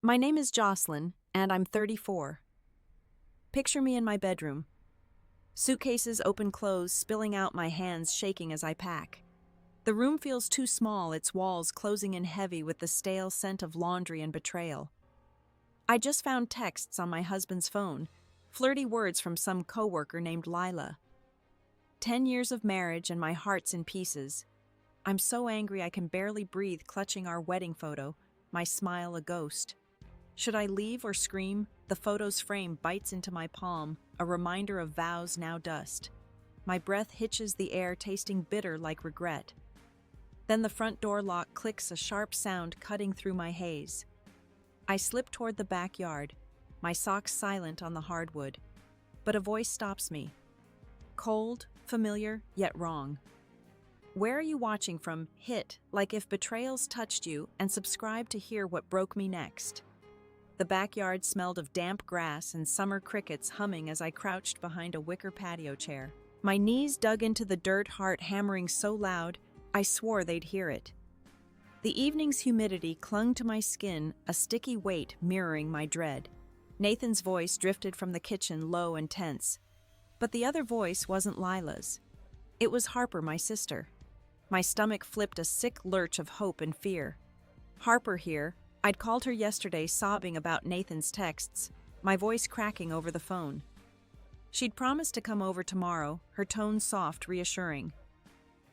My name is Jocelyn, and I'm 34. Picture me in my bedroom. Suitcases open closed, spilling out, my hands shaking as I pack. The room feels too small, its walls closing in heavy with the stale scent of laundry and betrayal. I just found texts on my husband's phone, flirty words from some coworker named Lila. 10 years of marriage and my heart's in pieces. I'm so angry I can barely breathe, clutching our wedding photo, my smile a ghost. Should I leave or scream? The photo's frame bites into my palm, a reminder of vows now dust. My breath hitches the air, tasting bitter like regret. Then the front door lock clicks, a sharp sound cutting through my haze. I slip toward the backyard, my socks silent on the hardwood. But a voice stops me. Cold, familiar, yet wrong. Where are you watching from? Hit, like if betrayals touched you, and subscribe to hear what broke me next. The backyard smelled of damp grass and summer crickets humming as I crouched behind a wicker patio chair. My knees dug into the dirt, heart hammering so loud, I swore they'd hear it. The evening's humidity clung to my skin, a sticky weight mirroring my dread. Nathan's voice drifted from the kitchen, low and tense. But the other voice wasn't Lila's. It was Harper, my sister. My stomach flipped, a sick lurch of hope and fear. Harper here. I'd called her yesterday, sobbing about Nathan's texts, my voice cracking over the phone. She'd promised to come over tomorrow, her tone soft, reassuring.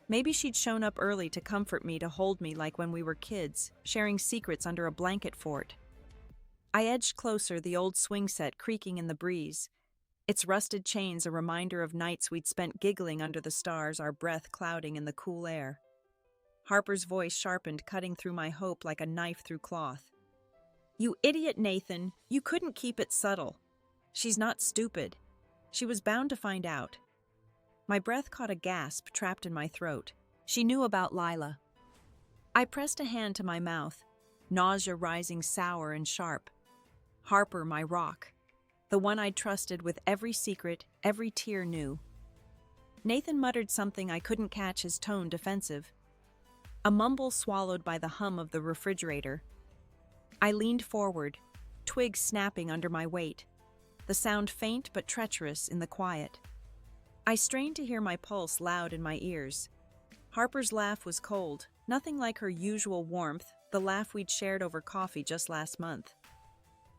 Maybe she'd shown up early to comfort me, to hold me like when we were kids, sharing secrets under a blanket fort. I edged closer, the old swing set creaking in the breeze, its rusted chains a reminder of nights we'd spent giggling under the stars, our breath clouding in the cool air. Harper's voice sharpened, cutting through my hope like a knife through cloth. You idiot, Nathan, you couldn't keep it subtle. She's not stupid. She was bound to find out. My breath caught a gasp trapped in my throat. She knew about Lila. I pressed a hand to my mouth, nausea rising sour and sharp. Harper, my rock. The one I'd trusted with every secret, every tear knew. Nathan muttered something I couldn't catch, his tone defensive. A mumble swallowed by the hum of the refrigerator. I leaned forward, twigs snapping under my weight, the sound faint but treacherous in the quiet. I strained to hear my pulse loud in my ears. Harper's laugh was cold, nothing like her usual warmth, the laugh we'd shared over coffee just last month.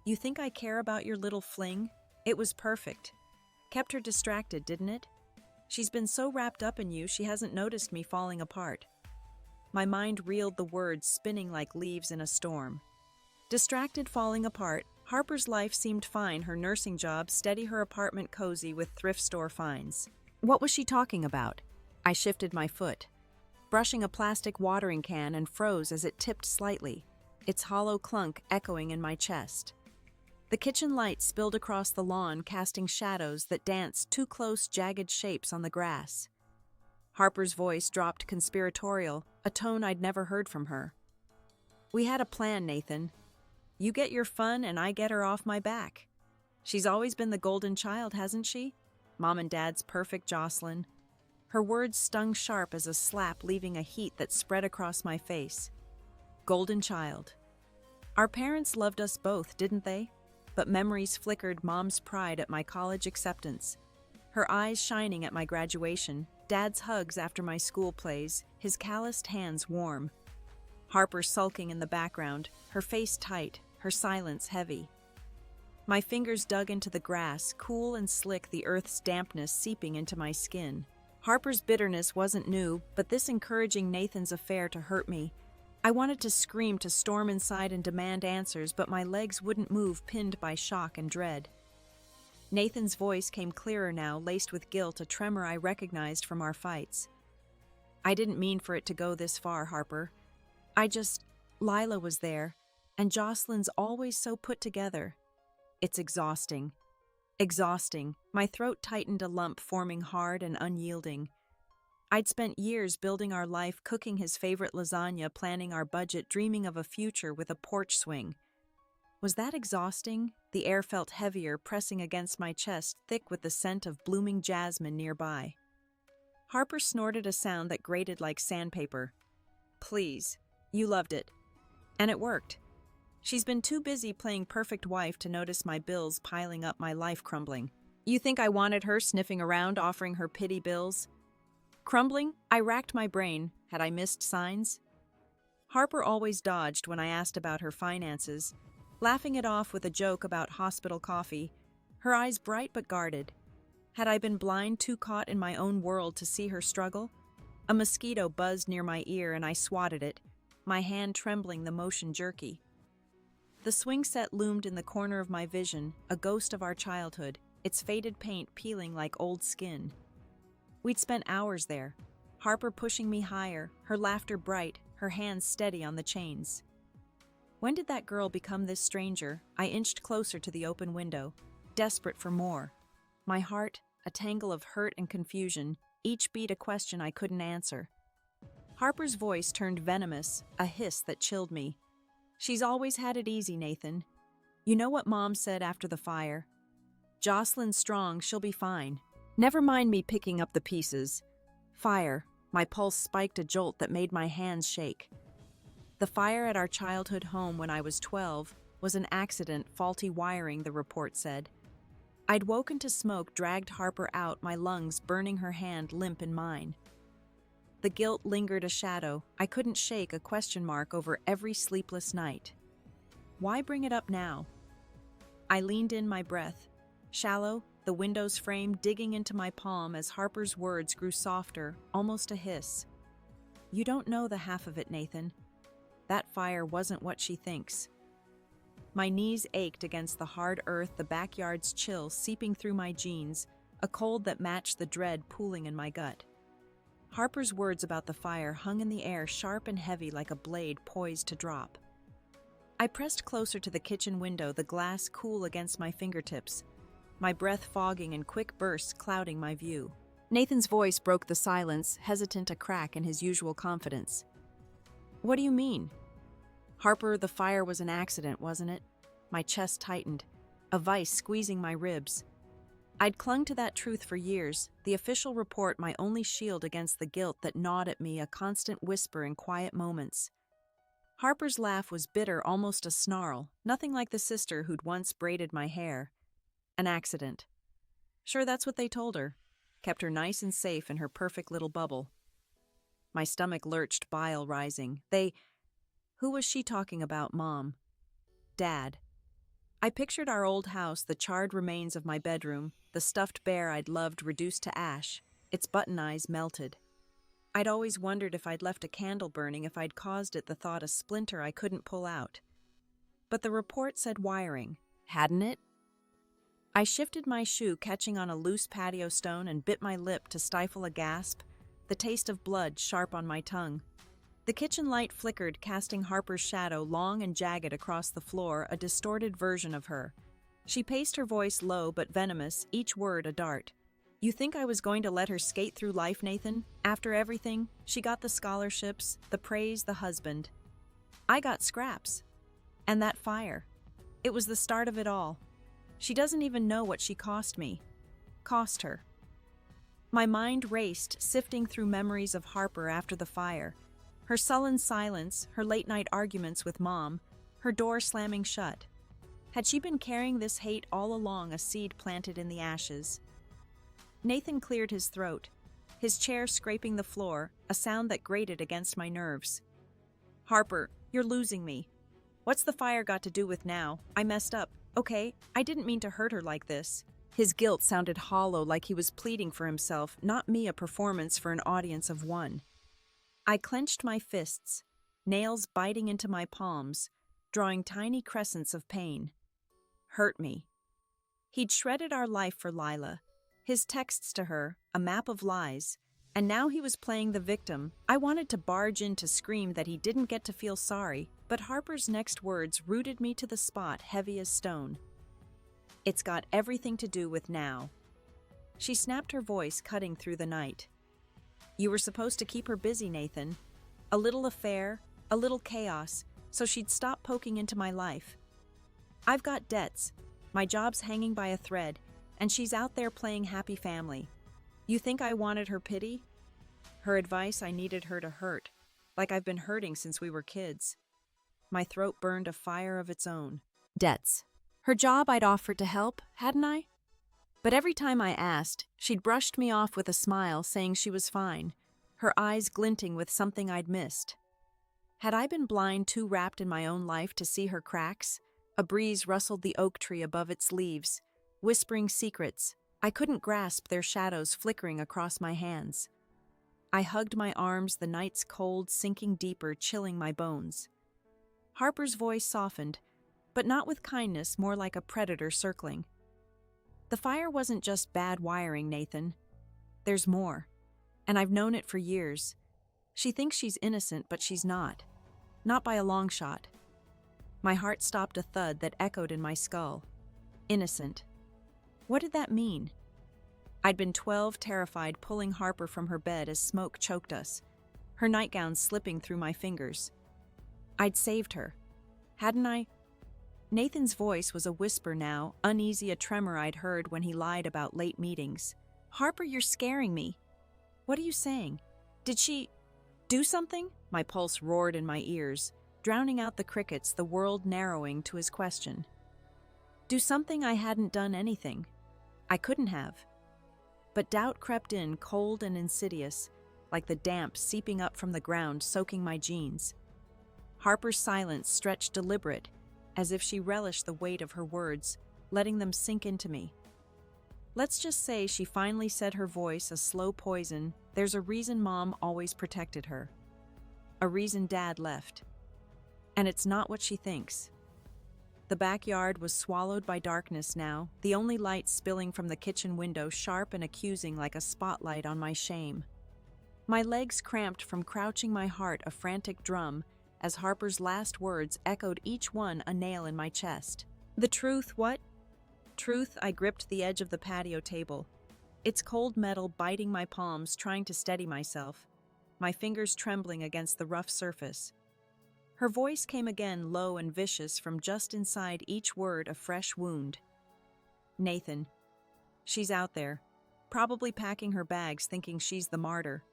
You think I care about your little fling? It was perfect. Kept her distracted, didn't it? She's been so wrapped up in you, she hasn't noticed me falling apart. My mind reeled, the words spinning like leaves in a storm. Distracted, falling apart, Harper's life seemed fine, her nursing job steady, her apartment cozy with thrift store finds. What was she talking about? I shifted my foot, brushing a plastic watering can, and froze as it tipped slightly, its hollow clunk echoing in my chest. The kitchen light spilled across the lawn, casting shadows that danced too close, jagged shapes on the grass. Harper's voice dropped, conspiratorial, a tone I'd never heard from her. We had a plan, Nathan. You get your fun and I get her off my back. She's always been the golden child, hasn't she? Mom and Dad's perfect Jocelyn. Her words stung sharp as a slap, leaving a heat that spread across my face. Golden child. Our parents loved us both, didn't they? But memories flickered, Mom's pride at my college acceptance, her eyes shining at my graduation, Dad's hugs after my school plays, his calloused hands warm. Harper sulking in the background, her face tight, her silence heavy. My fingers dug into the grass, cool and slick, the earth's dampness seeping into my skin. Harper's bitterness wasn't new, but this encouraging Nathan's affair to hurt me. I wanted to scream, to storm inside and demand answers, but my legs wouldn't move, pinned by shock and dread. Nathan's voice came clearer now, laced with guilt, a tremor I recognized from our fights. I didn't mean for it to go this far, Harper. Lila was there, and Jocelyn's always so put together. It's exhausting. Exhausting. My throat tightened, a lump forming hard and unyielding. I'd spent years building our life, cooking his favorite lasagna, planning our budget, dreaming of a future with a porch swing. Was that exhausting? The air felt heavier, pressing against my chest, thick with the scent of blooming jasmine nearby. Harper snorted a sound that grated like sandpaper. Please. You loved it. And it worked. She's been too busy playing perfect wife to notice my bills piling up, my life crumbling. You think I wanted her sniffing around offering her pity bills? Crumbling, I racked my brain. Had I missed signs? Harper always dodged when I asked about her finances, laughing it off with a joke about hospital coffee, her eyes bright but guarded. Had I been blind, too caught in my own world to see her struggle? A mosquito buzzed near my ear and I swatted it, my hand trembling, the motion jerky. The swing set loomed in the corner of my vision, a ghost of our childhood, its faded paint peeling like old skin. We'd spent hours there, Harper pushing me higher, her laughter bright, her hands steady on the chains. When did that girl become this stranger? I inched closer to the open window, desperate for more. My heart, a tangle of hurt and confusion, each beat a question I couldn't answer. Harper's voice turned venomous, a hiss that chilled me. She's always had it easy, Nathan. You know what Mom said after the fire? Jocelyn's strong, she'll be fine. Never mind me picking up the pieces. Fire. My pulse spiked a jolt that made my hands shake. The fire at our childhood home when I was 12 was an accident, faulty wiring, the report said. I'd woken to smoke, dragged Harper out, my lungs burning, her hand limp in mine. The guilt lingered, a shadow. I couldn't shake, a question mark over every sleepless night. Why bring it up now? I leaned in, my breath shallow, the window's frame digging into my palm as Harper's words grew softer, almost a hiss. You don't know the half of it, Nathan. That fire wasn't what she thinks. My knees ached against the hard earth, the backyard's chill seeping through my jeans, a cold that matched the dread pooling in my gut. Harper's words about the fire hung in the air, sharp and heavy like a blade poised to drop. I pressed closer to the kitchen window, the glass cool against my fingertips, my breath fogging in quick bursts clouding my view. Nathan's voice broke the silence, hesitant, a crack in his usual confidence. What do you mean? Harper, the fire was an accident, wasn't it? My chest tightened, a vice squeezing my ribs. I'd clung to that truth for years, the official report my only shield against the guilt that gnawed at me, a constant whisper in quiet moments. Harper's laugh was bitter, almost a snarl, nothing like the sister who'd once braided my hair. An accident. Sure, that's what they told her. Kept her nice and safe in her perfect little bubble. My stomach lurched, bile rising. Who was she talking about, Mom? Dad. I pictured our old house, the charred remains of my bedroom, the stuffed bear I'd loved reduced to ash, its button eyes melted. I'd always wondered if I'd left a candle burning, if I'd caused it, the thought a splinter I couldn't pull out. But the report said wiring, hadn't it? I shifted my shoe, catching on a loose patio stone, and bit my lip to stifle a gasp, the taste of blood sharp on my tongue. The kitchen light flickered, casting Harper's shadow long and jagged across the floor, a distorted version of her. She paced, her voice low but venomous, each word a dart. You think I was going to let her skate through life, Nathan? After everything, she got the scholarships, the praise, the husband. I got scraps. And that fire. It was the start of it all. She doesn't even know what she cost me. Cost her. My mind raced, sifting through memories of Harper after the fire. Her sullen silence, her late-night arguments with Mom, her door slamming shut. Had she been carrying this hate all along, a seed planted in the ashes? Nathan cleared his throat, his chair scraping the floor, a sound that grated against my nerves. Harper, you're losing me. What's the fire got to do with now? I messed up. Okay, I didn't mean to hurt her like this. His guilt sounded hollow, like he was pleading for himself, not me, a performance for an audience of one. I clenched my fists, nails biting into my palms, drawing tiny crescents of pain. Hurt me. He'd shredded our life for Lila, his texts to her, a map of lies, and now he was playing the victim. I wanted to barge in to scream that he didn't get to feel sorry, but Harper's next words rooted me to the spot, heavy as stone. It's got everything to do with now. She snapped, her voice cutting through the night. You were supposed to keep her busy, Nathan. A little affair, a little chaos, so she'd stop poking into my life. I've got debts, my job's hanging by a thread, and she's out there playing happy family. You think I wanted her pity? Her advice, I needed her to hurt, like I've been hurting since we were kids. My throat burned a fire of its own. Debts. Her job I'd offered to help, hadn't I? But every time I asked, she'd brushed me off with a smile, saying she was fine, her eyes glinting with something I'd missed. Had I been blind, too wrapped in my own life to see her cracks? A breeze rustled the oak tree above its leaves, whispering secrets. I couldn't grasp their shadows flickering across my hands. I hugged my arms, the night's cold sinking deeper, chilling my bones. Harper's voice softened, but not with kindness, more like a predator circling. The fire wasn't just bad wiring, Nathan. There's more, and I've known it for years. She thinks she's innocent, but she's not. Not by a long shot. My heart stopped a thud that echoed in my skull. Innocent. What did that mean? I'd been 12, terrified, pulling Harper from her bed as smoke choked us, her nightgown slipping through my fingers. I'd saved her. Hadn't I? Nathan's voice was a whisper now, uneasy, a tremor I'd heard when he lied about late meetings. Harper, you're scaring me. What are you saying? Did she do something? My pulse roared in my ears, drowning out the crickets, the world narrowing to his question. Do something? I hadn't done anything. I couldn't have. But doubt crept in, cold and insidious, like the damp seeping up from the ground, soaking my jeans. Harper's silence stretched deliberate, as if she relished the weight of her words, letting them sink into me. Let's just say she finally said, her voice a slow poison, there's a reason Mom always protected her. A reason Dad left. And it's not what she thinks. The backyard was swallowed by darkness now, the only light spilling from the kitchen window, sharp and accusing like a spotlight on my shame. My legs cramped from crouching, my heart a frantic drum, as Harper's last words echoed, each one a nail in my chest. The truth, what? Truth. I gripped the edge of the patio table, its cold metal biting my palms, trying to steady myself, my fingers trembling against the rough surface. Her voice came again, low and vicious, from just inside each word a fresh wound. Nathan. She's out there, probably packing her bags, thinking she's the martyr.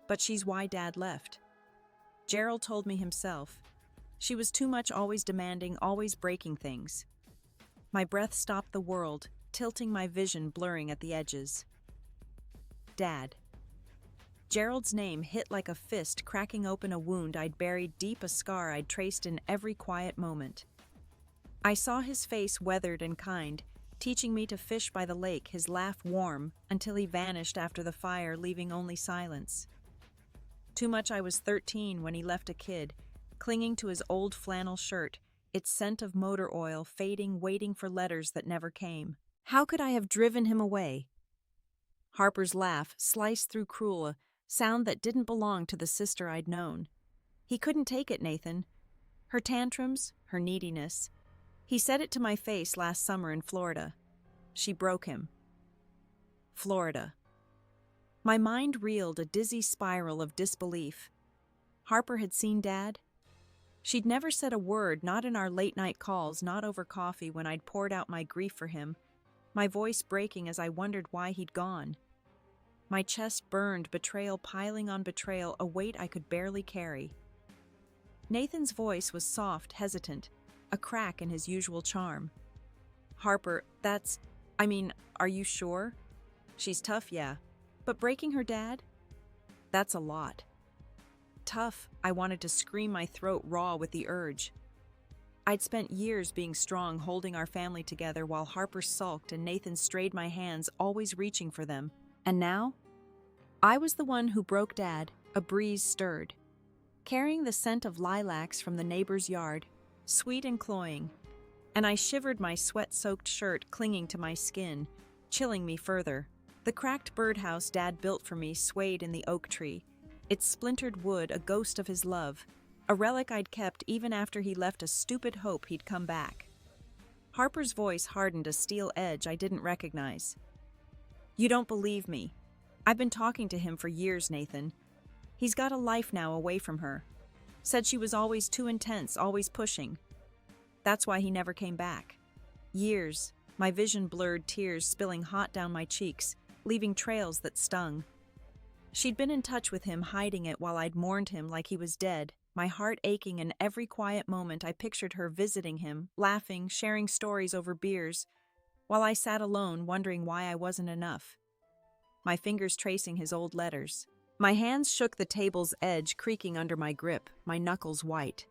But she's why Dad left. Gerald told me himself. She was too much, always demanding, always breaking things. My breath stopped the world, tilting my vision, blurring at the edges. Dad. Gerald's name hit like a fist, cracking open a wound I'd buried deep, a scar I'd traced in every quiet moment. I saw his face, weathered and kind, teaching me to fish by the lake, his laugh warm, until he vanished after the fire, leaving only silence. Too much. I was 13 when he left, a kid, clinging to his old flannel shirt, its scent of motor oil fading, waiting for letters that never came. How could I have driven him away? Harper's laugh sliced through, cruel, a sound that didn't belong to the sister I'd known. He couldn't take it, Nathan. Her tantrums, her neediness. He said it to my face last summer in Florida. She broke him. Florida. My mind reeled, a dizzy spiral of disbelief. Harper had seen Dad? She'd never said a word, not in our late-night calls, not over coffee when I'd poured out my grief for him, my voice breaking as I wondered why he'd gone. My chest burned, betrayal piling on betrayal, a weight I could barely carry. Nathan's voice was soft, hesitant, a crack in his usual charm. Harper, are you sure? She's tough, yeah. But breaking her dad? That's a lot. Tough. I wanted to scream, my throat raw with the urge. I'd spent years being strong, holding our family together while Harper sulked and Nathan strayed my hands, always reaching for them. And now? I was the one who broke Dad. A breeze stirred, carrying the scent of lilacs from the neighbor's yard, sweet and cloying, and I shivered, my sweat-soaked shirt clinging to my skin, chilling me further. The cracked birdhouse Dad built for me swayed in the oak tree, its splintered wood a ghost of his love, a relic I'd kept even after he left, a stupid hope he'd come back. Harper's voice hardened, a steel edge I didn't recognize. You don't believe me. I've been talking to him for years, Nathan. He's got a life now away from her. Said she was always too intense, always pushing. That's why he never came back. Years, my vision blurred, tears spilling hot down my cheeks, leaving trails that stung. She'd been in touch with him, hiding it while I'd mourned him like he was dead. my heart aching, and every quiet moment I pictured her visiting him, laughing, sharing stories over beers, while I sat alone wondering why I wasn't enough. My fingers tracing his old letters. My hands shook, the table's edge creaking under my grip, my knuckles white.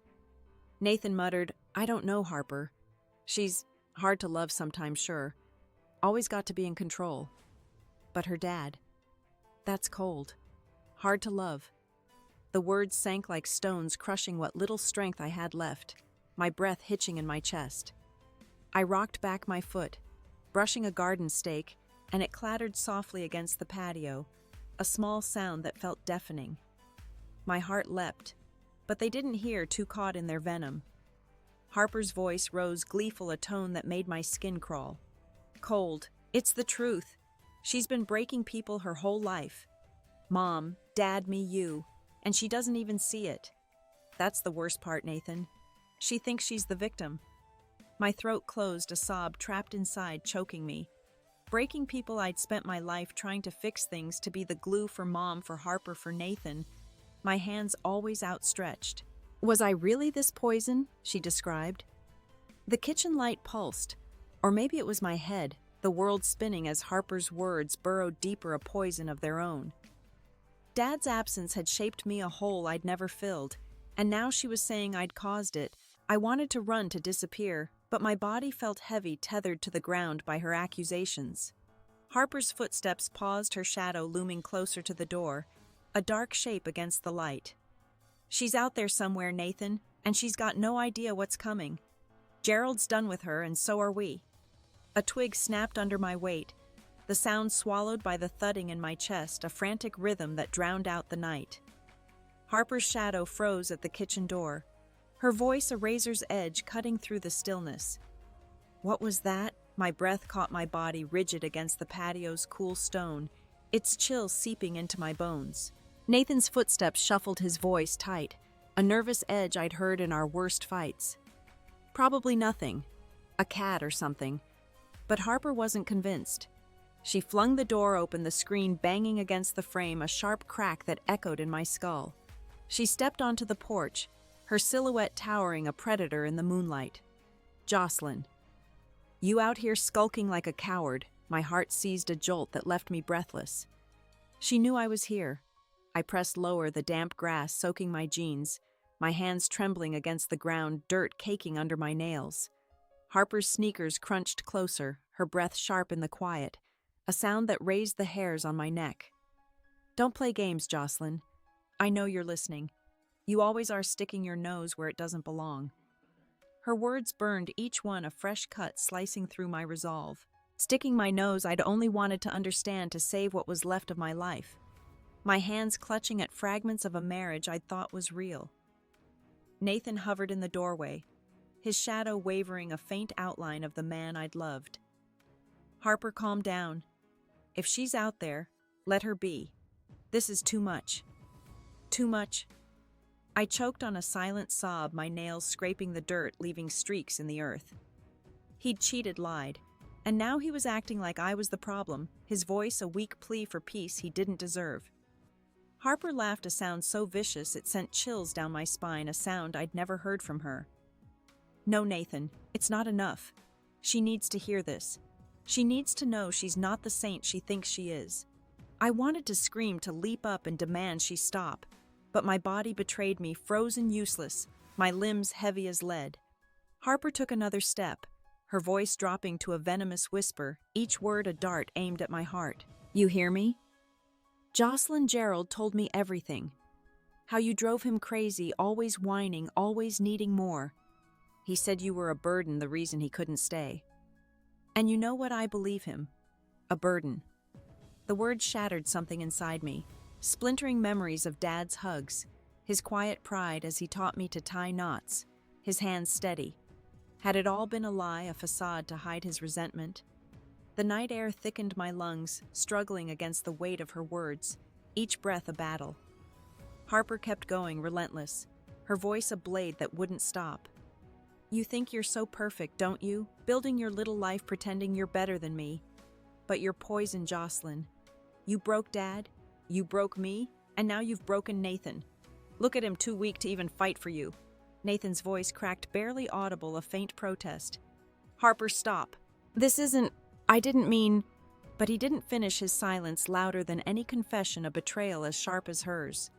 Nathan muttered, "I don't know, Harper. She's hard to love sometimes, sure. Always got to be in control. But her dad, that's cold. Hard to love." The words sank like stones, crushing what little strength I had left, my breath hitching in my chest. I rocked back my foot, brushing a garden stake, and it clattered softly against the patio, a small sound that felt deafening. My heart leapt, but they didn't hear, too caught in their venom. Harper's voice rose, gleeful, a tone that made my skin crawl. "Cold, it's the truth. She's been breaking people her whole life. Mom, Dad, me, you. And she doesn't even see it. That's the worst part, Nathan. She thinks she's the victim." My throat closed, a sob trapped inside, choking me. Breaking people I'd spent my life trying to fix things, to be the glue for Mom, for Harper, for Nathan, my hands always outstretched. Was I really this poison she described? The kitchen light pulsed, or maybe it was my head, the world spinning as Harper's words burrowed deeper, a poison of their own. Dad's absence had shaped me, a hole I'd never filled, and now she was saying I'd caused it. I wanted to run, to disappear, but my body felt heavy, tethered to the ground by her accusations. Harper's footsteps paused, her shadow looming closer to the door, a dark shape against the light. "She's out there somewhere, Nathan, and she's got no idea what's coming. Gerald's done with her, and so are we." A twig snapped under my weight, the sound swallowed by the thudding in my chest, a frantic rhythm that drowned out the night. Harper's shadow froze at the kitchen door, her voice a razor's edge cutting through the stillness. What was that? My breath caught my body rigid against the patio's cool stone, its chill seeping into my bones. Nathan's footsteps shuffled, his voice tight, a nervous edge I'd heard in our worst fights. Probably nothing, a cat or something. But Harper wasn't convinced. She flung the door open, the screen banging against the frame, a sharp crack that echoed in my skull. She stepped onto the porch, her silhouette towering, a predator in the moonlight. "Jocelyn, you out here skulking like a coward." My heart seized a jolt that left me breathless. She knew I was here. I pressed lower, the damp grass soaking my jeans, my hands trembling against the ground, dirt caking under my nails. Harper's sneakers crunched closer, her breath sharp in the quiet, a sound that raised the hairs on my neck. "Don't play games, Jocelyn. I know you're listening. You always are, sticking your nose where it doesn't belong." Her words burned, each one a fresh cut slicing through my resolve. Sticking my nose I'd only wanted to understand, to save what was left of my life. My hands clutching at fragments of a marriage I'd thought was real. Nathan hovered in the doorway, his shadow wavering, a faint outline of the man I'd loved. "Harper, calm down. If she's out there, let her be. This is too much. Too much." I choked on a silent sob, my nails scraping the dirt, leaving streaks in the earth. He'd cheated, lied, and now he was acting like I was the problem, his voice a weak plea for peace he didn't deserve. Harper laughed, a sound so vicious it sent chills down my spine, a sound I'd never heard from her. "No, Nathan, it's not enough. She needs to hear this. She needs to know she's not the saint she thinks she is." I wanted to scream, to leap up and demand she stop, but my body betrayed me, frozen, useless, my limbs heavy as lead. Harper took another step, her voice dropping to a venomous whisper, each word a dart aimed at my heart. "You hear me? Jocelyn, Gerald told me everything. How you drove him crazy, always whining, always needing more. He said you were a burden, the reason he couldn't stay. And you know what? I believe him. A burden." The word shattered something inside me, splintering memories of Dad's hugs, his quiet pride as he taught me to tie knots, his hands steady. Had it all been a lie, a facade to hide his resentment? The night air thickened my lungs, struggling against the weight of her words, each breath a battle. Harper kept going, relentless, her voice a blade that wouldn't stop. "You think you're so perfect, don't you? Building your little life pretending you're better than me. But you're poison, Jocelyn. You broke Dad, you broke me, and now you've broken Nathan. Look at him, too weak to even fight for you. Nathan's voice cracked, barely audible, a faint protest. Harper, stop. This isn't... I didn't mean... But he didn't finish, his silence louder than any confession, a betrayal as sharp as hers.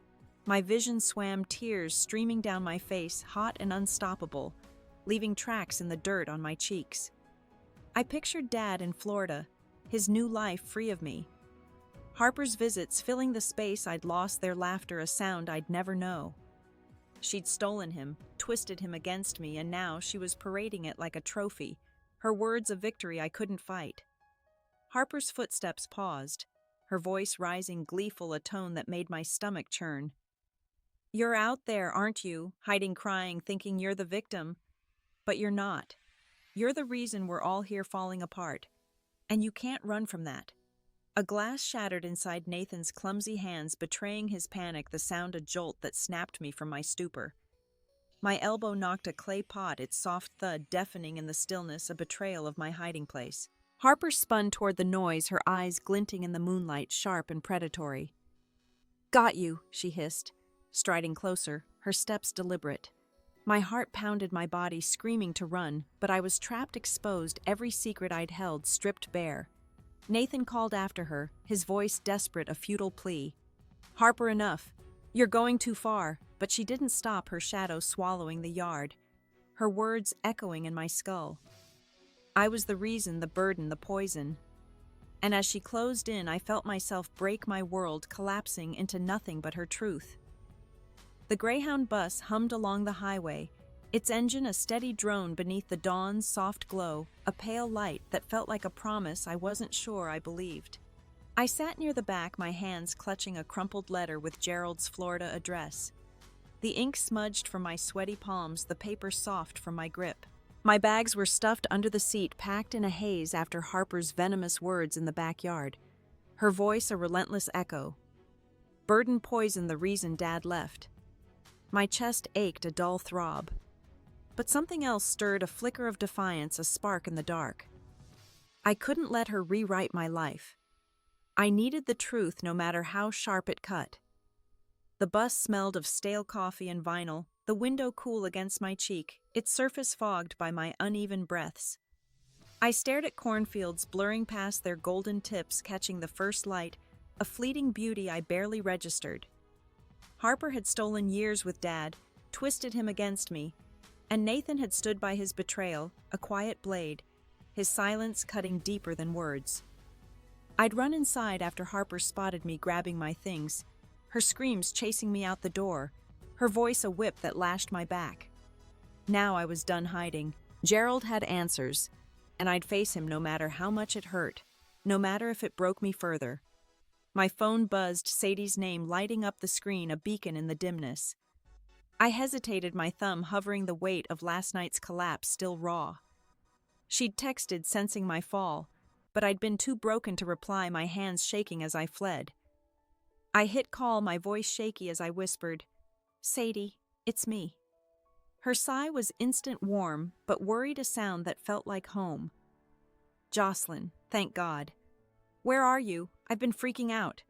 My vision swam, tears streaming down my face, hot and unstoppable, leaving tracks in the dirt on my cheeks. I pictured Dad in Florida, his new life free of me. Harper's visits filling the space I'd lost, their laughter a sound I'd never know. She'd stolen him, twisted him against me, and now she was parading it like a trophy, her words a victory I couldn't fight. Harper's footsteps paused, her voice rising gleeful, a tone that made my stomach churn. You're out there, aren't you, hiding, crying, thinking you're the victim? But you're not. You're the reason we're all here falling apart. And you can't run from that. A glass shattered inside Nathan's clumsy hands, betraying his panic, the sound a jolt that snapped me from my stupor. My elbow knocked a clay pot, its soft thud deafening in the stillness, a betrayal of my hiding place. Harper spun toward the noise, her eyes glinting in the moonlight, sharp and predatory. Got you, she hissed, striding closer, her steps deliberate. My heart pounded, my body screaming to run, but I was trapped, exposed, every secret I'd held stripped bare. Nathan called after her, his voice desperate, a futile plea. Harper, enough. You're going too far. But she didn't stop, her shadow swallowing the yard, her words echoing in my skull. I was the reason, the burden, the poison. And as she closed in, I felt myself break, my world collapsing into nothing but her truth. The Greyhound bus hummed along the highway, its engine a steady drone beneath the dawn's soft glow, a pale light that felt like a promise I wasn't sure I believed. I sat near the back, my hands clutching a crumpled letter with Gerald's Florida address. The ink smudged from my sweaty palms, the paper soft from my grip. My bags were stuffed under the seat, packed in a haze after Harper's venomous words in the backyard, her voice a relentless echo. Burden, poison, the reason Dad left. My chest ached, a dull throb. But something else stirred, a flicker of defiance, a spark in the dark. I couldn't let her rewrite my life. I needed the truth, no matter how sharp it cut. The bus smelled of stale coffee and vinyl, the window cool against my cheek, its surface fogged by my uneven breaths. I stared at cornfields blurring past their golden tips, catching the first light, a fleeting beauty I barely registered. Harper had stolen years with Dad, twisted him against me, and Nathan had stood by his betrayal, a quiet blade, his silence cutting deeper than words. I'd run inside after Harper spotted me grabbing my things, her screams chasing me out the door, her voice a whip that lashed my back. Now I was done hiding. Gerald had answers, and I'd face him no matter how much it hurt, no matter if it broke me further. My phone buzzed, Sadie's name lighting up the screen, a beacon in the dimness. I hesitated, my thumb hovering the weight of last night's collapse still raw. She'd texted, sensing my fall, but I'd been too broken to reply, my hands shaking as I fled. I hit call, my voice shaky as I whispered, Sadie, it's me. Her sigh was instant warm, but worried, a sound that felt like home. Jocelyn, thank God. Where are you? I've been freaking out.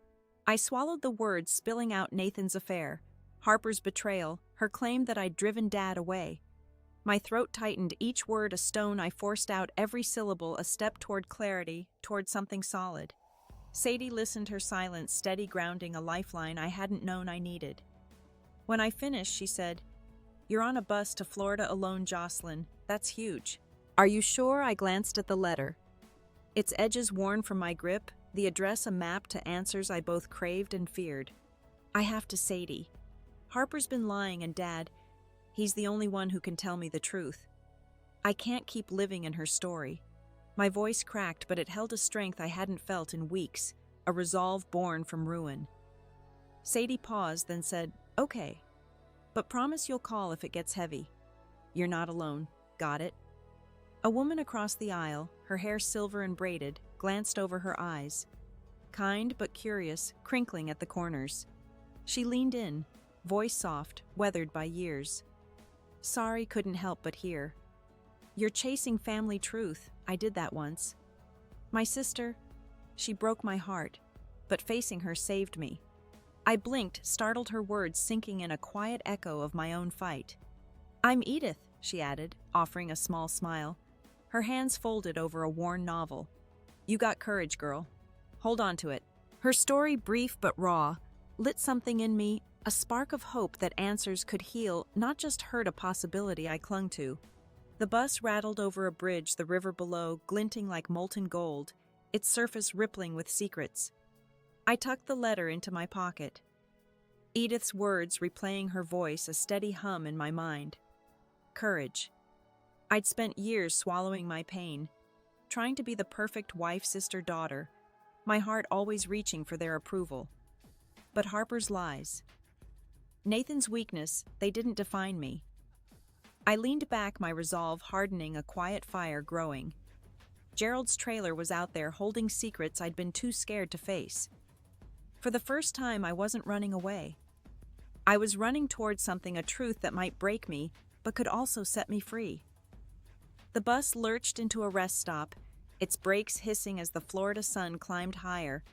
I swallowed the words, spilling out Nathan's affair, Harper's betrayal, her claim that I'd driven Dad away. My throat tightened, each word a stone I forced out, every syllable a step toward clarity, toward something solid. Sadie listened, her silence steady, grounding, a lifeline I hadn't known I needed. When I finished, she said, You're on a bus to Florida alone, Jocelyn. That's huge. Are you sure? I glanced at the letter. Its edges worn from my grip, the address a map to answers I both craved and feared. I have to, Sadie. Harper's been lying, and Dad, he's the only one who can tell me the truth. I can't keep living in her story. My voice cracked, but it held a strength I hadn't felt in weeks, a resolve born from ruin. Sadie paused, then said, Okay, but promise you'll call if it gets heavy. You're not alone. Got it? A woman across the aisle, her hair silver and braided, glanced over her eyes. Kind but curious, crinkling at the corners. She leaned in, voice soft, weathered by years. Sorry, couldn't help but hear. You're chasing family truth. I did that once. My sister, she broke my heart, but facing her saved me. I blinked, startled, her words sinking in a quiet echo of my own fight. "I'm Edith," she added, offering a small smile, her hands folded over a worn novel. "You got courage, girl. Hold on to it." Her story, brief but raw, lit something in me, a spark of hope that answers could heal, not just hurt, a possibility I clung to. The bus rattled over a bridge, the river below glinting like molten gold, its surface rippling with secrets. I tucked the letter into my pocket. Edith's words replaying her voice, a steady hum in my mind. Courage. I'd spent years swallowing my pain, trying to be the perfect wife, sister, daughter, my heart always reaching for their approval. But Harper's lies, Nathan's weakness, they didn't define me. I leaned back, my resolve hardening, a quiet fire growing. Gerald's trailer was out there holding secrets I'd been too scared to face. For the first time, I wasn't running away. I was running towards something, a truth that might break me, but could also set me free. The bus lurched into a rest stop, its brakes hissing as the Florida sun climbed higher,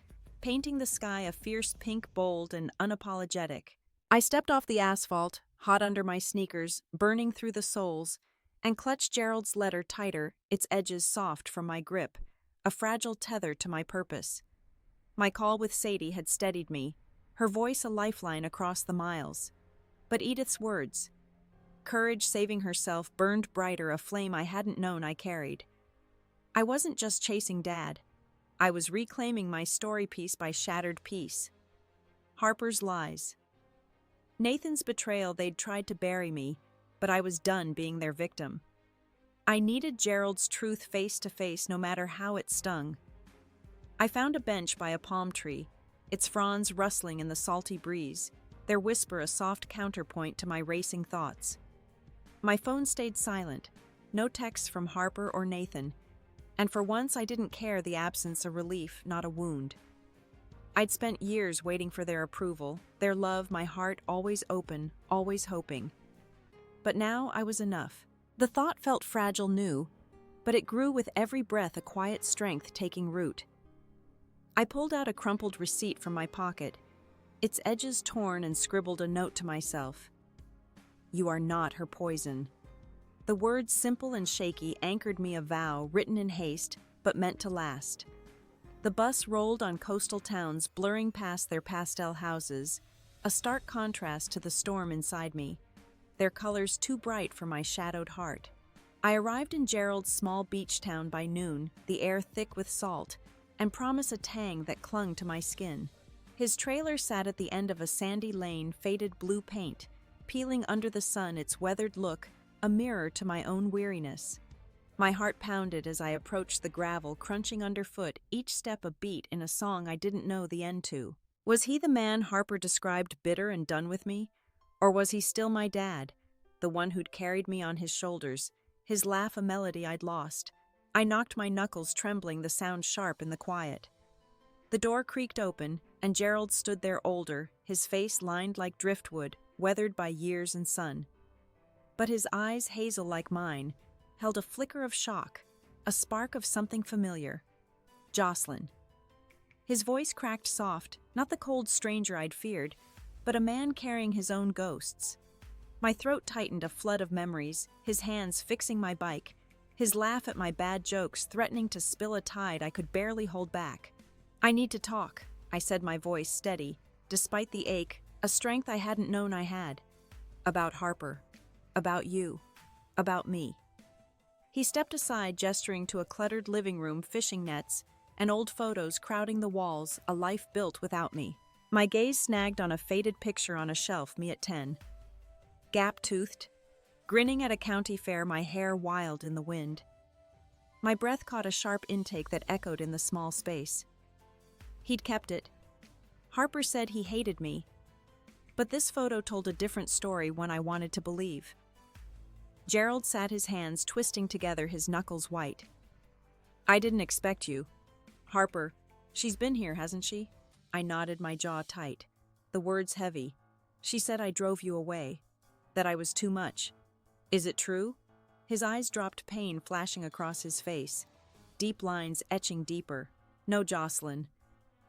painting the sky a fierce pink, bold and unapologetic. I stepped off the asphalt, hot under my sneakers, burning through the soles, and clutched Gerald's letter tighter, its edges soft from my grip, a fragile tether to my purpose. My call with Sadie had steadied me, her voice a lifeline across the miles. But Edith's words, courage saving herself, burned brighter, a flame I hadn't known I carried. I wasn't just chasing Dad. I was reclaiming my story piece by shattered piece. Harper's lies. Nathan's betrayal, they'd tried to bury me, but I was done being their victim. I needed Gerald's truth face to face, no matter how it stung. I found a bench by a palm tree, its fronds rustling in the salty breeze, their whisper a soft counterpoint to my racing thoughts. My phone stayed silent, no texts from Harper or Nathan, and for once I didn't care, the absence a relief, not a wound. I'd spent years waiting for their approval, their love, my heart always open, always hoping. But now I was enough. The thought felt fragile, new, but it grew with every breath, a quiet strength taking root. I pulled out a crumpled receipt from my pocket, its edges torn, and scribbled a note to myself. "You are not her poison." The words, simple and shaky, anchored me, a vow written in haste, but meant to last. The bus rolled on coastal towns, blurring past their pastel houses, a stark contrast to the storm inside me, their colors too bright for my shadowed heart. I arrived in Gerald's small beach town by noon, the air thick with salt, and promise a tang that clung to my skin. His trailer sat at the end of a sandy lane, faded blue paint, peeling under the sun, its weathered look a mirror to my own weariness. My heart pounded as I approached the gravel, crunching underfoot, each step a beat in a song I didn't know the end to. Was he the man Harper described, bitter and done with me? Or was he still my dad, the one who'd carried me on his shoulders, his laugh a melody I'd lost? I knocked, my knuckles trembling, the sound sharp in the quiet. The door creaked open, and Gerald stood there, older, his face lined like driftwood, weathered by years and sun. But his eyes, hazel like mine, held a flicker of shock, a spark of something familiar. Jocelyn. His voice cracked soft, not the cold stranger I'd feared, but a man carrying his own ghosts. My throat tightened, a flood of memories, his hands fixing my bike, his laugh at my bad jokes threatening to spill a tide I could barely hold back. "I need to talk," I said, my voice steady, despite the ache, a strength I hadn't known I had. "About Harper. About you. About me." He stepped aside, gesturing to a cluttered living room, fishing nets, and old photos crowding the walls, a life built without me. My gaze snagged on a faded picture on a shelf, me at 10. Gap-toothed, grinning at a county fair, my hair wild in the wind. My breath caught a sharp intake that echoed in the small space. He'd kept it. Harper said he hated me, but this photo told a different story, one I wanted to believe. Gerald sat, his hands twisting together, his knuckles white. "I didn't expect you. Harper, she's been here, hasn't she?" I nodded, my jaw tight, the words heavy. "She said I drove you away, that I was too much. Is it true?" His eyes dropped, pain flashing across his face, deep lines etching deeper. "No, Jocelyn.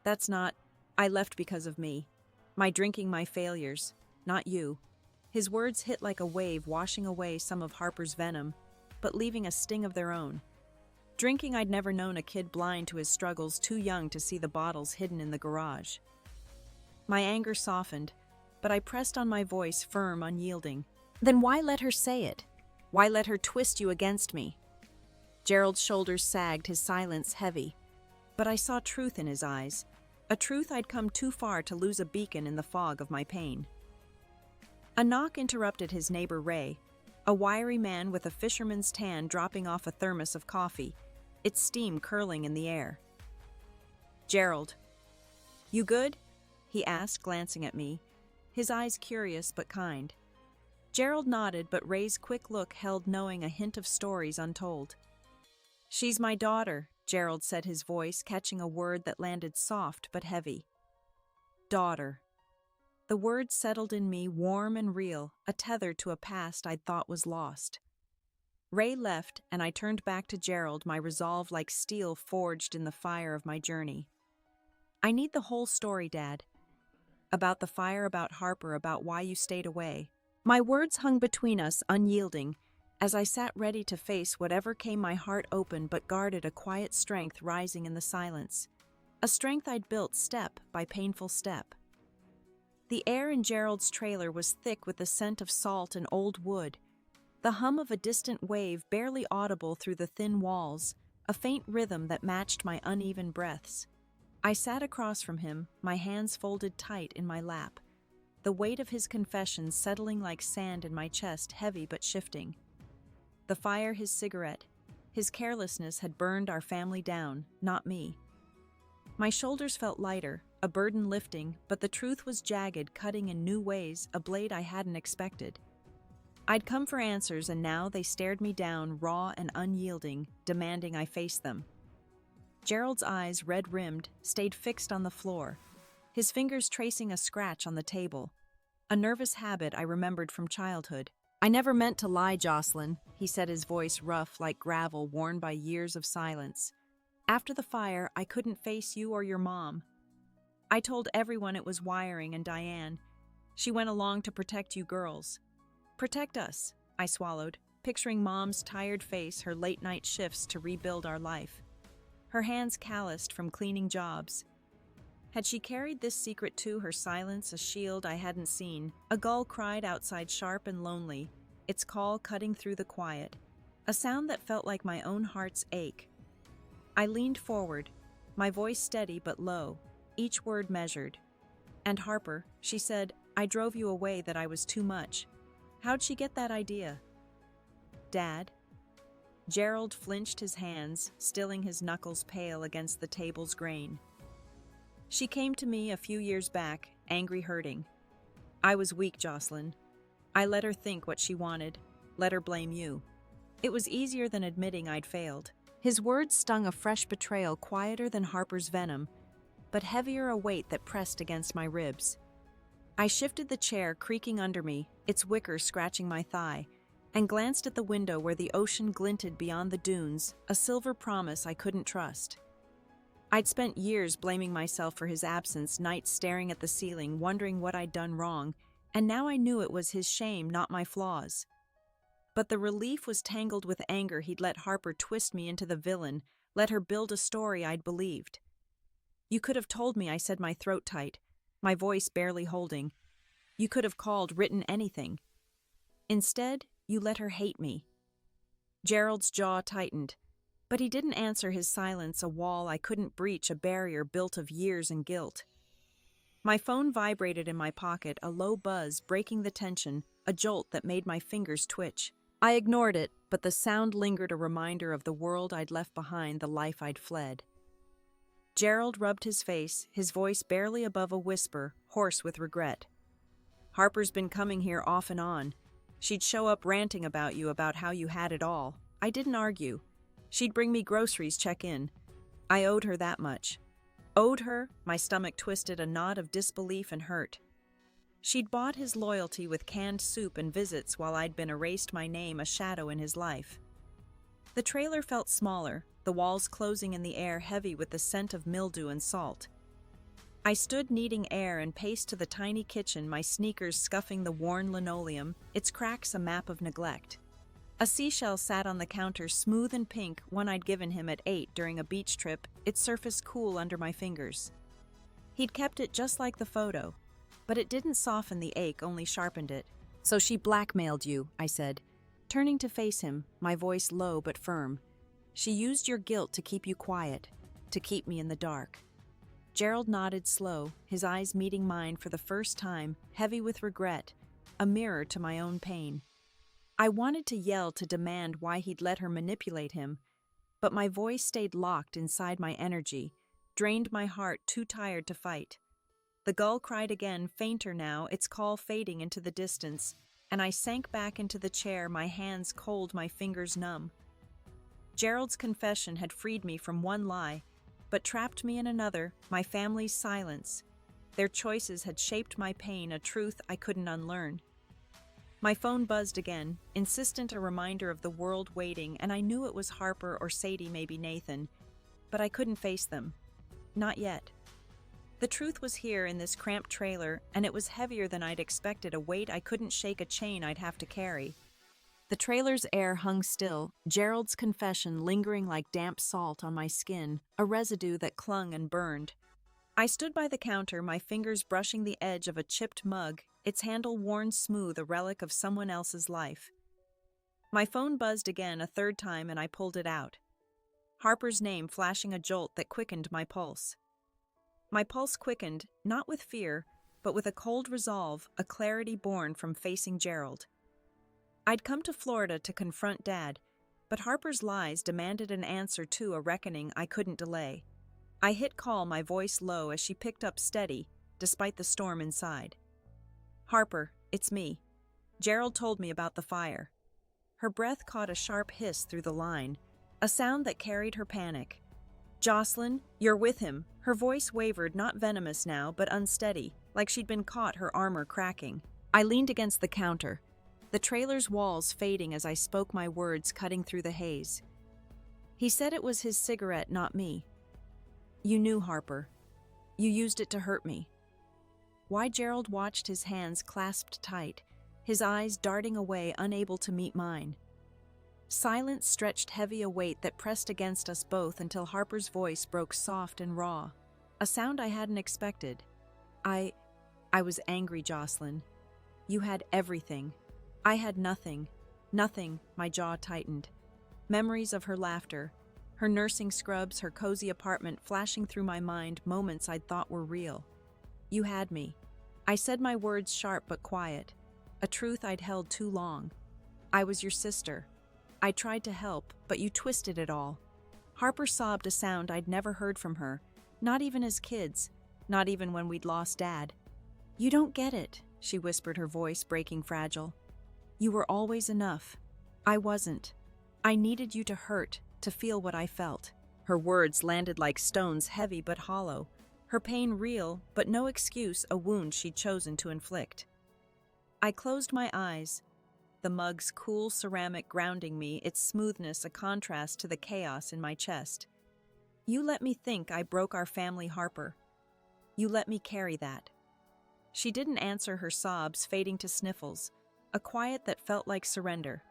That's not. I left because of me. My drinking my failures, not you. His words hit like a wave, washing away some of Harper's venom, but leaving a sting of their own. Drinking, I'd never known a kid blind to his struggles, too young to see the bottles hidden in the garage. My anger softened, but I pressed on, my voice firm, unyielding. Then why let her say it? Why let her twist you against me? Gerald's shoulders sagged, his silence heavy. But I saw truth in his eyes, a truth I'd come too far to lose a beacon in the fog of my pain. A knock interrupted his neighbor Ray, a wiry man with a fisherman's tan dropping off a thermos of coffee, its steam curling in the air. "Gerald, you good?" he asked, glancing at me, his eyes curious but kind. Gerald nodded, but Ray's quick look held knowing, a hint of stories untold. "She's my daughter," Gerald said, his voice catching a word that landed soft but heavy. Daughter. The word settled in me, warm and real, a tether to a past I'd thought was lost. Ray left, and I turned back to Gerald, my resolve like steel forged in the fire of my journey. "I need the whole story, Dad. About the fire, about Harper, about why you stayed away." My words hung between us, unyielding, as I sat ready to face whatever came, my heart open but guarded, a quiet strength rising in the silence. A strength I'd built step by painful step. The air in Gerald's trailer was thick with the scent of salt and old wood, the hum of a distant wave barely audible through the thin walls, a faint rhythm that matched my uneven breaths. I sat across from him, my hands folded tight in my lap, the weight of his confessions settling like sand in my chest, heavy but shifting. The fire, his cigarette, his carelessness had burned our family down, not me. My shoulders felt lighter, a burden lifting, but the truth was jagged, cutting in new ways, a blade I hadn't expected. I'd come for answers, and now they stared me down, raw and unyielding, demanding I face them. Gerald's eyes, red-rimmed, stayed fixed on the floor, his fingers tracing a scratch on the table, a nervous habit I remembered from childhood. "I never meant to lie, Jocelyn," he said, his voice rough like gravel worn by years of silence. "After the fire, I couldn't face you or your mom. I told everyone it was wiring and Diane. She went along to protect you girls." "Protect us," I swallowed, picturing Mom's tired face, her late-night shifts to rebuild our life. Her hands calloused from cleaning jobs. Had she carried this secret too, her silence a shield I hadn't seen? A gull cried outside, sharp and lonely, its call cutting through the quiet, a sound that felt like my own heart's ache. I leaned forward, my voice steady but low, each word measured. "And Harper," she said, "I drove you away, that I was too much. How'd she get that idea?" "Dad?" Gerald flinched, his hands, stilling his knuckles pale against the table's grain. "She came to me a few years back, angry, hurting. I was weak, Jocelyn. I let her think what she wanted, let her blame you. It was easier than admitting I'd failed." His words stung, a fresh betrayal, quieter than Harper's venom, but heavier, a weight that pressed against my ribs. I shifted the chair, creaking under me, its wicker scratching my thigh, and glanced at the window where the ocean glinted beyond the dunes, a silver promise I couldn't trust. I'd spent years blaming myself for his absence, nights staring at the ceiling, wondering what I'd done wrong, and now I knew it was his shame, not my flaws. But the relief was tangled with anger. He'd let Harper twist me into the villain, let her build a story I'd believed. "You could have told me," I said, my throat tight, my voice barely holding. "You could have called, written, anything. Instead, you let her hate me." Gerald's jaw tightened, but he didn't answer, his silence a wall I couldn't breach, a barrier built of years and guilt. My phone vibrated in my pocket, a low buzz breaking the tension, a jolt that made my fingers twitch. I ignored it, but the sound lingered, a reminder of the world I'd left behind, the life I'd fled. Gerald rubbed his face, his voice barely above a whisper, hoarse with regret. "Harper's been coming here off and on. She'd show up ranting about you, about how you had it all. I didn't argue. She'd bring me groceries, check in. I owed her that much." Owed her? My stomach twisted, a knot of disbelief and hurt. She'd bought his loyalty with canned soup and visits while I'd been erased my name, a shadow in his life. The trailer felt smaller, the walls closing in the air, heavy with the scent of mildew and salt. I stood needing air and paced to the tiny kitchen, my sneakers scuffing the worn linoleum, its cracks a map of neglect. A seashell sat on the counter, smooth and pink, one I'd given him at 8 during a beach trip, its surface cool under my fingers. He'd kept it just like the photo, but it didn't soften the ache, only sharpened it. "So she blackmailed you," I said, turning to face him, my voice low but firm. "She used your guilt to keep you quiet, to keep me in the dark." Gerald nodded slow, his eyes meeting mine for the first time, heavy with regret, a mirror to my own pain. I wanted to yell, to demand why he'd let her manipulate him, but my voice stayed locked inside my energy, drained my heart, too tired to fight. The gull cried again, fainter now, its call fading into the distance, and I sank back into the chair, my hands cold, my fingers numb. Gerald's confession had freed me from one lie, but trapped me in another, my family's silence. Their choices had shaped my pain, a truth I couldn't unlearn. My phone buzzed again, insistent, a reminder of the world waiting, and I knew it was Harper or Sadie, maybe Nathan, but I couldn't face them. Not yet. The truth was here in this cramped trailer, and it was heavier than I'd expected, a weight I couldn't shake, a chain I'd have to carry. The trailer's air hung still, Gerald's confession lingering like damp salt on my skin, a residue that clung and burned. I stood by the counter, my fingers brushing the edge of a chipped mug, its handle worn smooth, a relic of someone else's life. My phone buzzed again, a third time, and I pulled it out. Harper's name flashing, a jolt that quickened my pulse. My pulse quickened, not with fear, but with a cold resolve, a clarity born from facing Gerald. I'd come to Florida to confront Dad, but Harper's lies demanded an answer too, a reckoning I couldn't delay. I hit call, my voice low, as she picked up steady, despite the storm inside. "Harper, it's me. Gerald told me about the fire." Her breath caught a sharp hiss through the line, a sound that carried her panic. "Jocelyn, you're with him." Her voice wavered, not venomous now, but unsteady, like she'd been caught, her armor cracking. I leaned against the counter, the trailer's walls fading as I spoke, my words cutting through the haze. "He said it was his cigarette, not me." "You knew, Harper. You used it to hurt me." Why? Gerald watched, his hands clasped tight, his eyes darting away, unable to meet mine. Silence stretched heavy, a weight that pressed against us both until Harper's voice broke soft and raw, a sound I hadn't expected. I was angry, Jocelyn. You had everything. I had nothing. Nothing." My jaw tightened. Memories of her laughter, her nursing scrubs, her cozy apartment flashing through my mind, moments I'd thought were real. "You had me." I said, my words sharp but quiet, a truth I'd held too long. "I was your sister. I tried to help, but you twisted it all." Harper sobbed, a sound I'd never heard from her, not even as kids, not even when we'd lost Dad. "You don't get it," she whispered, her voice breaking fragile. "You were always enough. I wasn't. I needed you to hurt, to feel what I felt." Her words landed like stones, heavy but hollow. Her pain real, but no excuse, a wound she'd chosen to inflict. I closed my eyes, the mug's cool ceramic grounding me, its smoothness a contrast to the chaos in my chest. "You let me think I broke our family, Harper. You let me carry that." She didn't answer, her sobs fading to sniffles, a quiet that felt like surrender.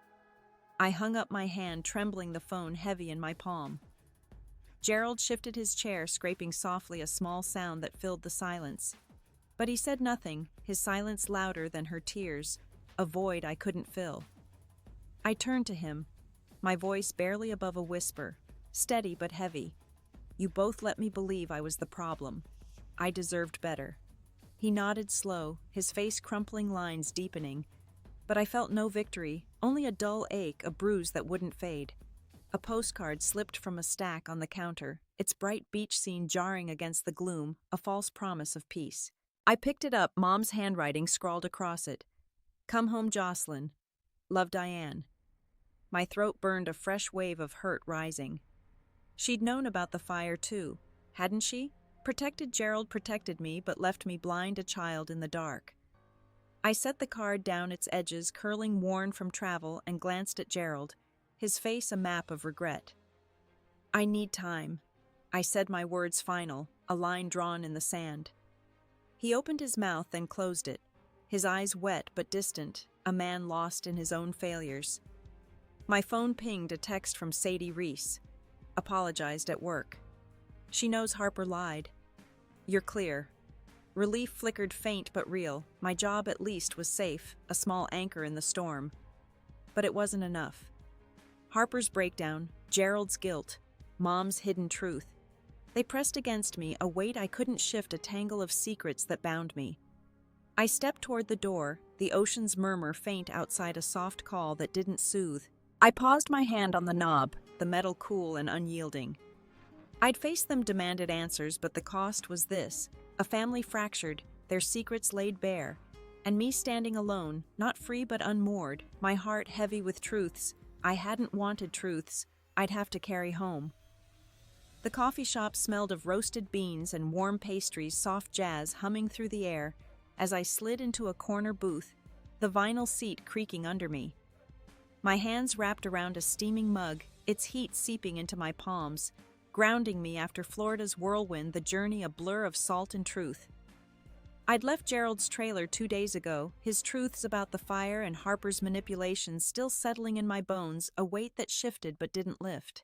I hung up my hand, trembling, the phone heavy in my palm. Gerald shifted his chair, scraping softly, a small sound that filled the silence. But he said nothing, his silence louder than her tears, a void I couldn't fill. I turned to him, my voice barely above a whisper, steady but heavy. "You both let me believe I was the problem. I deserved better." He nodded slow, his face crumpling, lines deepening. But I felt no victory, only a dull ache, a bruise that wouldn't fade. A postcard slipped from a stack on the counter, its bright beach scene jarring against the gloom, a false promise of peace. I picked it up, Mom's handwriting scrawled across it. "Come home, Jocelyn. Love, Diane." My throat burned, a fresh wave of hurt rising. She'd known about the fire too, hadn't she? Protected Gerald, protected me, but left me blind, a child in the dark. I set the card down, its edges curling, worn from travel, and glanced at Gerald, his face a map of regret. "I need time." I said, my words final, a line drawn in the sand. He opened his mouth, then closed it, his eyes wet but distant, a man lost in his own failures. My phone pinged a text from Sadie Reese. Apologized at work. She knows Harper lied. You're clear. Relief flickered faint but real. My job at least was safe, a small anchor in the storm. But it wasn't enough. Harper's breakdown, Gerald's guilt, Mom's hidden truth. They pressed against me, a weight I couldn't shift, a tangle of secrets that bound me. I stepped toward the door, the ocean's murmur faint outside, a soft call that didn't soothe. I paused, my hand on the knob, the metal cool and unyielding. I'd faced them, demanded answers, but the cost was this: a family fractured, their secrets laid bare, and me standing alone, not free but unmoored, my heart heavy with truths I hadn't wanted, truths I'd have to carry home. The coffee shop smelled of roasted beans and warm pastries, soft jazz humming through the air as I slid into a corner booth, the vinyl seat creaking under me. My hands wrapped around a steaming mug, its heat seeping into my palms, grounding me after Florida's whirlwind, the journey a blur of salt and truth. I'd left Gerald's trailer 2 days ago, his truths about the fire and Harper's manipulations still settling in my bones, a weight that shifted but didn't lift.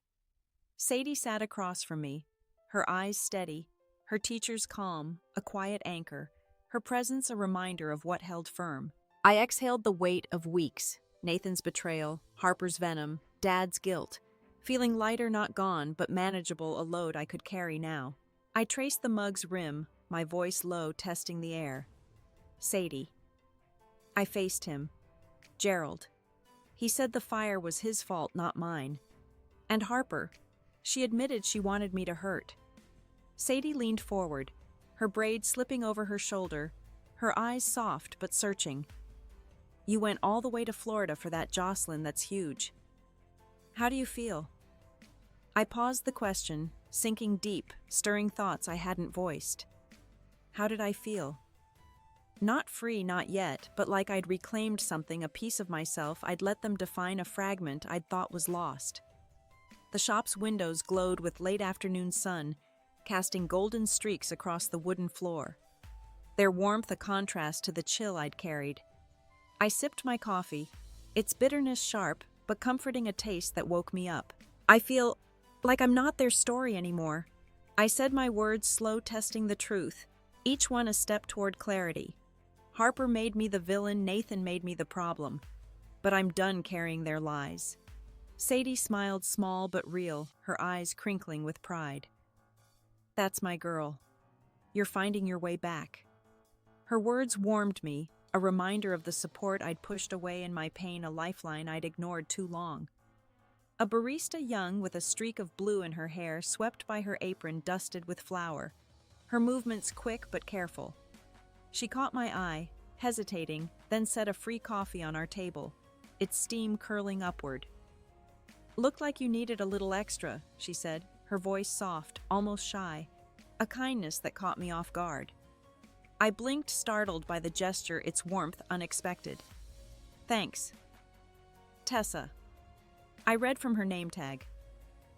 Sadie sat across from me, her eyes steady, her teacher's calm, a quiet anchor, her presence a reminder of what held firm. I exhaled the weight of weeks, Nathan's betrayal, Harper's venom, Dad's guilt, feeling lighter, not gone, but manageable, a load I could carry now. I traced the mug's rim, my voice low, testing the air. Sadie. I faced him. Gerald. He said the fire was his fault, not mine. And Harper. She admitted she wanted me to hurt. Sadie leaned forward, her braid slipping over her shoulder, her eyes soft but searching. You went all the way to Florida for that, Jocelyn, that's huge. How do you feel? I paused the question, sinking deep, stirring thoughts I hadn't voiced. How did I feel? Not free, not yet, but like I'd reclaimed something, a piece of myself. I'd let them define a fragment I'd thought was lost. The shop's windows glowed with late afternoon sun, casting golden streaks across the wooden floor, their warmth a contrast to the chill I'd carried. I sipped my coffee, its bitterness sharp, but comforting, a taste that woke me up. I feel like I'm not their story anymore. I said my words slow, testing the truth, each one a step toward clarity. Harper made me the villain, Nathan made me the problem, but I'm done carrying their lies. Sadie smiled, small but real, her eyes crinkling with pride. That's my girl. You're finding your way back. Her words warmed me, a reminder of the support I'd pushed away in my pain, a lifeline I'd ignored too long. A barista, young with a streak of blue in her hair, swept by her apron dusted with flour, her movements quick but careful. She caught my eye, hesitating, then set a free coffee on our table, its steam curling upward. Looked like you needed a little extra, she said, her voice soft, almost shy, a kindness that caught me off guard. I blinked, startled by the gesture, its warmth unexpected. Thanks. Tessa. I read from her name tag.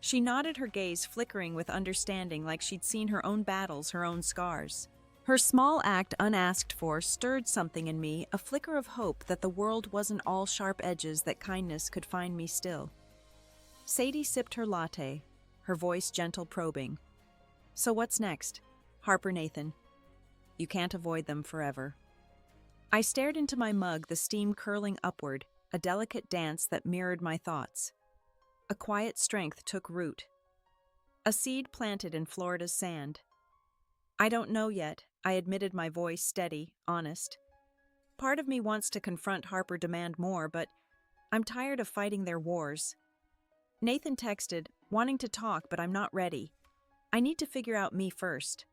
She nodded, her gaze flickering with understanding, like she'd seen her own battles, her own scars. Her small act, unasked for, stirred something in me, a flicker of hope that the world wasn't all sharp edges, that kindness could find me still. Sadie sipped her latte, her voice gentle, probing. So what's next? Harper, Nathan. You can't avoid them forever. I stared into my mug, the steam curling upward, a delicate dance that mirrored my thoughts. A quiet strength took root. A seed planted in Florida's sand. I don't know yet, I admitted, my voice steady, honest. Part of me wants to confront Harper, demand more, but I'm tired of fighting their wars. Nathan texted, wanting to talk, but I'm not ready. I need to figure out me first.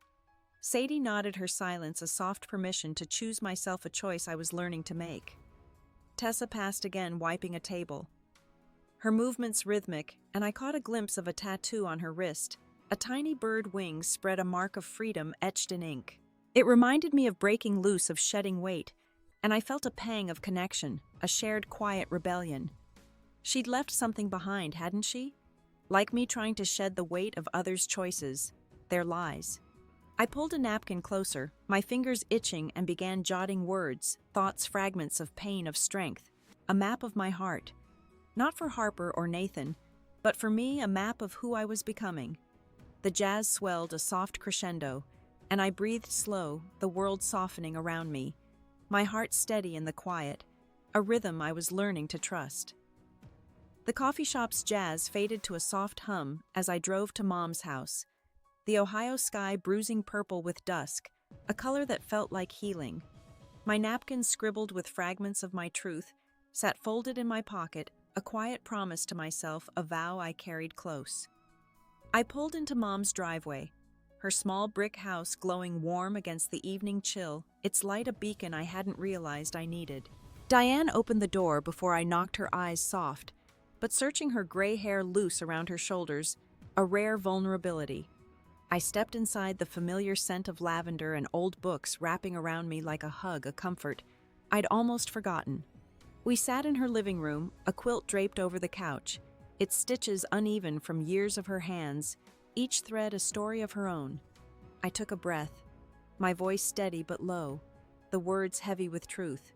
Sadie nodded, her silence a soft permission to choose myself, a choice I was learning to make. Tessa passed again, wiping a table. Her movements rhythmic, and I caught a glimpse of a tattoo on her wrist. A tiny bird wing spread, a mark of freedom etched in ink. It reminded me of breaking loose, of shedding weight, and I felt a pang of connection, a shared quiet rebellion. She'd left something behind, hadn't she? Like me, trying to shed the weight of others' choices, their lies. I pulled a napkin closer, my fingers itching, and began jotting words, thoughts, fragments of pain, of strength, a map of my heart. Not for Harper or Nathan, but for me, a map of who I was becoming. The jazz swelled a soft crescendo, and I breathed slow, the world softening around me, my heart steady in the quiet, a rhythm I was learning to trust. The coffee shop's jazz faded to a soft hum as I drove to Mom's house, the Ohio sky bruising purple with dusk, a color that felt like healing. My napkin scribbled with fragments of my truth sat folded in my pocket, a quiet promise to myself, a vow I carried close. I pulled into Mom's driveway, her small brick house glowing warm against the evening chill, its light a beacon I hadn't realized I needed. Diane opened the door before I knocked, her eyes soft, but searching, her gray hair loose around her shoulders, a rare vulnerability. I stepped inside, the familiar scent of lavender and old books wrapping around me like a hug, a comfort I'd almost forgotten. We sat in her living room, a quilt draped over the couch, its stitches uneven from years of her hands, each thread a story of her own. I took a breath, my voice steady but low, the words heavy with truth.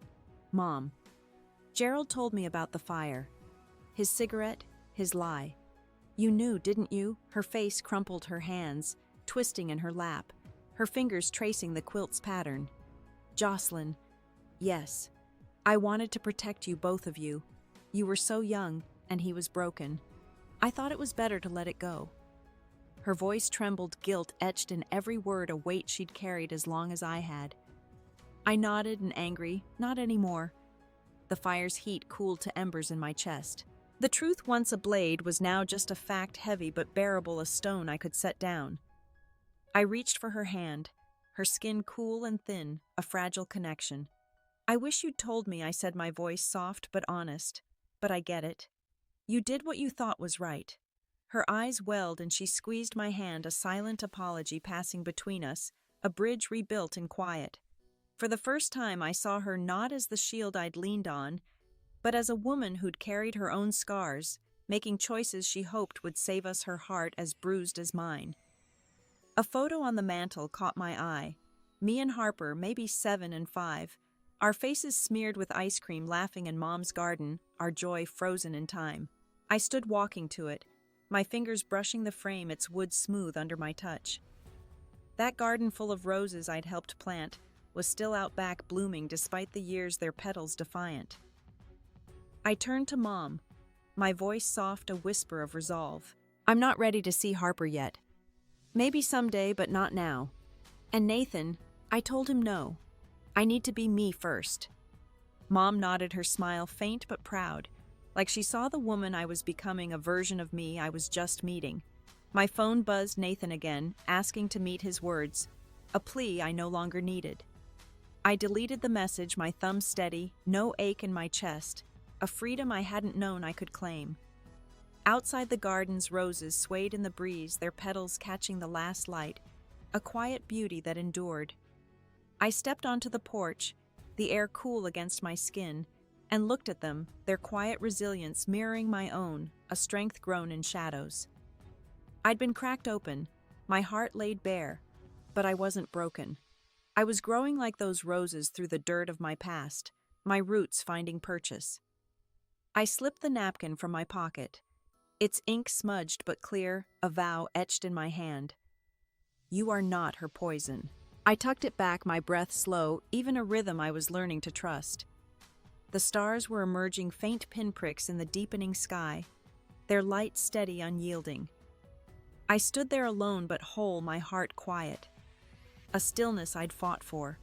Mom. Gerald told me about the fire. His cigarette, his lie. You knew, didn't you? Her face crumpled, her hands twisting in her lap, her fingers tracing the quilt's pattern. Jocelyn. Yes. I wanted to protect you, both of you. You were so young, and he was broken. I thought it was better to let it go. Her voice trembled, guilt etched in every word, a weight she'd carried as long as I had. I nodded, and angry, not anymore. The fire's heat cooled to embers in my chest. The truth, once a blade, was now just a fact, heavy but bearable, a stone I could set down. I reached for her hand, her skin cool and thin, a fragile connection. I wish you'd told me, I said, my voice soft but honest. But I get it. You did what you thought was right. Her eyes welled and she squeezed my hand, a silent apology passing between us, a bridge rebuilt in quiet. For the first time I saw her not as the shield I'd leaned on, but as a woman who'd carried her own scars, making choices she hoped would save us, her heart as bruised as mine. A photo on the mantel caught my eye. Me and Harper, maybe 7 and 5, our faces smeared with ice cream, laughing in Mom's garden, our joy frozen in time. I stood walking to it, my fingers brushing the frame, its wood smooth under my touch. That garden full of roses I'd helped plant was still out back, blooming despite the years, their petals defiant. I turned to Mom, my voice soft, a whisper of resolve. I'm not ready to see Harper yet. Maybe someday, but not now. And Nathan, I told him no. I need to be me first. Mom nodded, her smile faint but proud, like she saw the woman I was becoming, a version of me I was just meeting. My phone buzzed, Nathan again, asking to meet, his words, a plea I no longer needed. I deleted the message, my thumb steady, no ache in my chest, a freedom I hadn't known I could claim. Outside, the garden's roses swayed in the breeze, their petals catching the last light, a quiet beauty that endured. I stepped onto the porch, the air cool against my skin, and looked at them, their quiet resilience mirroring my own, a strength grown in shadows. I'd been cracked open, my heart laid bare, but I wasn't broken. I was growing like those roses through the dirt of my past, my roots finding purchase. I slipped the napkin from my pocket, its ink smudged but clear, a vow etched in my hand. You are not her poison. I tucked it back, my breath slow, even a rhythm I was learning to trust. The stars were emerging, faint pinpricks in the deepening sky, their light steady, unyielding. I stood there alone but whole, my heart quiet, a stillness I'd fought for.